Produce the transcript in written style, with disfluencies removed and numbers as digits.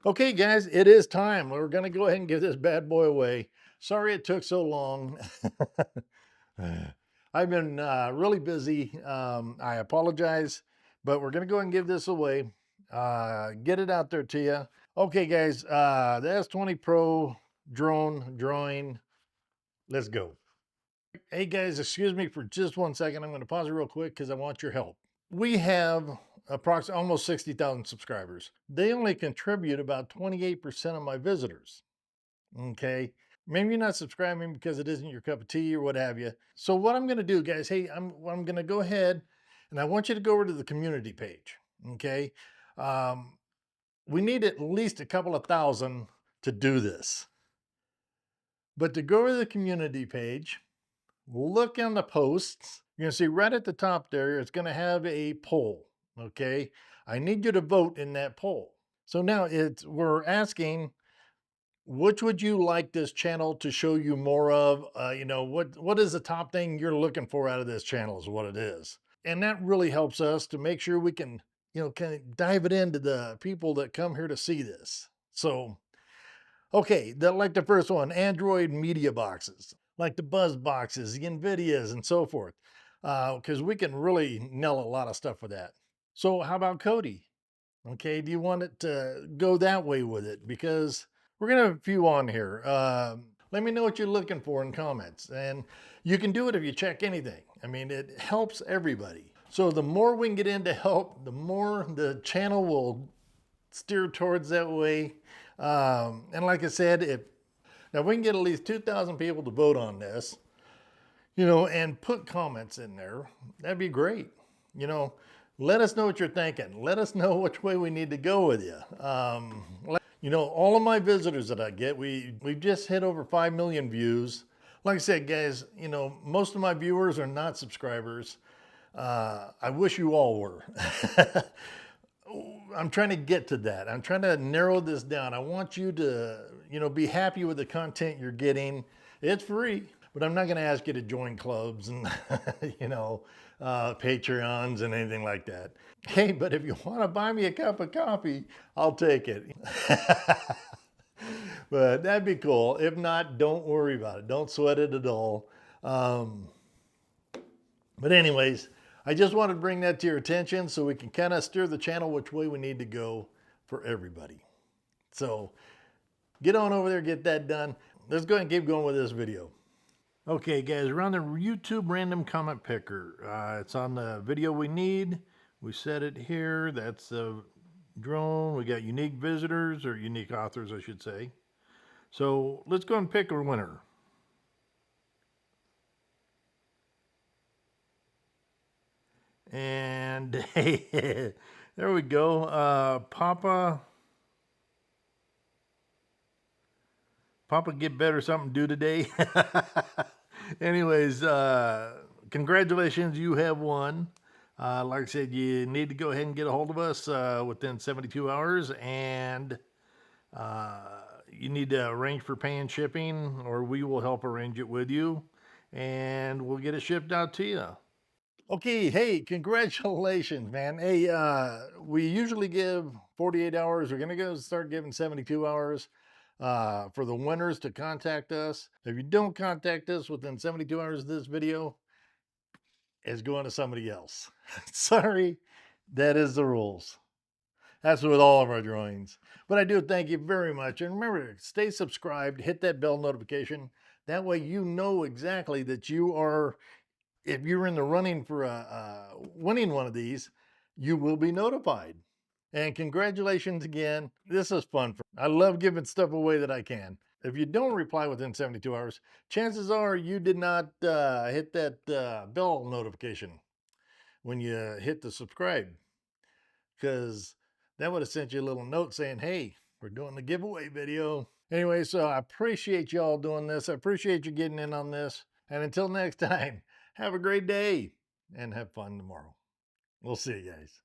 Okay, guys, it is time. We're going to go ahead and give this bad boy away. Sorry it took so long. I've been really busy. I apologize, but we're going to go ahead and give this away. Get it out there to you. Okay, guys, the S20 Pro drawing. Let's go. Hey, guys, excuse me for just 1 second. I'm going to pause it real quick because I want your help. We have approximately almost 60,000 subscribers. They only contribute about 28% of my visitors. Okay. Maybe you're not subscribing because it isn't your cup of tea or what have you. So what I'm going to do, guys, hey, I'm going to go ahead and I want you to go over to the community page. Okay. Um, we need at least a couple of thousand to do this. But to go to the community page, look in the posts. You're going to see right at the top there, it's going to have a poll. Okay. I need you to vote in that poll. So now we're asking, which would you like this channel to show you more of? What is the top thing you're looking for out of this channel is what it is. And that really helps us to make sure we can, kind of dive it into the people that come here to see this. So, okay, like the first one, Android media boxes, like the Buzz boxes, the NVIDIAs, and so forth, because we can really nail a lot of stuff with that. So how about Cody? Okay, do you want it to go that way with it? Because we're gonna have a few on here. Let me know what you're looking for in comments, and you can do it if you check anything. I mean, it helps everybody. So the more we can get into help, the more the channel will steer towards that way. And like I said, if we can get at least 2,000 people to vote on this, and put comments in there, that'd be great. You know, let us know what you're thinking. Let us know which way we need to go with you. All of my visitors that I get, we've just hit over 5 million views. Like I said, guys, most of my viewers are not subscribers. I wish you all were. I'm trying to get to that. I'm trying to narrow this down. I want you to, be happy with the content you're getting. It's free, but I'm not going to ask you to join clubs and, Patreons and anything like that. Hey, but if you want to buy me a cup of coffee, I'll take it. But that'd be cool. If not, don't worry about it. Don't sweat it at all. But anyways, I just wanted to bring that to your attention so we can kind of steer the channel which way we need to go for everybody. So get on over there, get that done. Let's go ahead and keep going with this video. Okay, guys, we're on the YouTube random comment picker. It's on the video we need. We set it here. That's the drone. We got unique visitors, or unique authors, I should say. So let's go and pick a winner. And hey, there we go. Papa get better something to do today. Anyways, congratulations, you have won. Like I said, you need to go ahead and get a hold of us within 72 hours, and you need to arrange for paying shipping, or we will help arrange it with you, and we'll get it shipped out to you. Okay, hey, congratulations, man. Hey, we usually give 48 hours. We're going to start giving 72 hours for the winners to contact us. If you don't contact us within 72 hours of this video, it's going to somebody else. Sorry, that is the rules. That's with all of our drawings. But I do thank you very much. And remember, stay subscribed, hit that bell notification. That way you know exactly that you are, if you're in the running for winning one of these, you will be notified. And congratulations again. This is fun. I love giving stuff away that I can. If you don't reply within 72 hours, chances are you did not hit that bell notification when you hit the subscribe, because that would have sent you a little note saying, hey, we're doing the giveaway video. Anyway, so I appreciate y'all doing this. I appreciate you getting in on this. And until next time, have a great day and have fun tomorrow. We'll see you guys.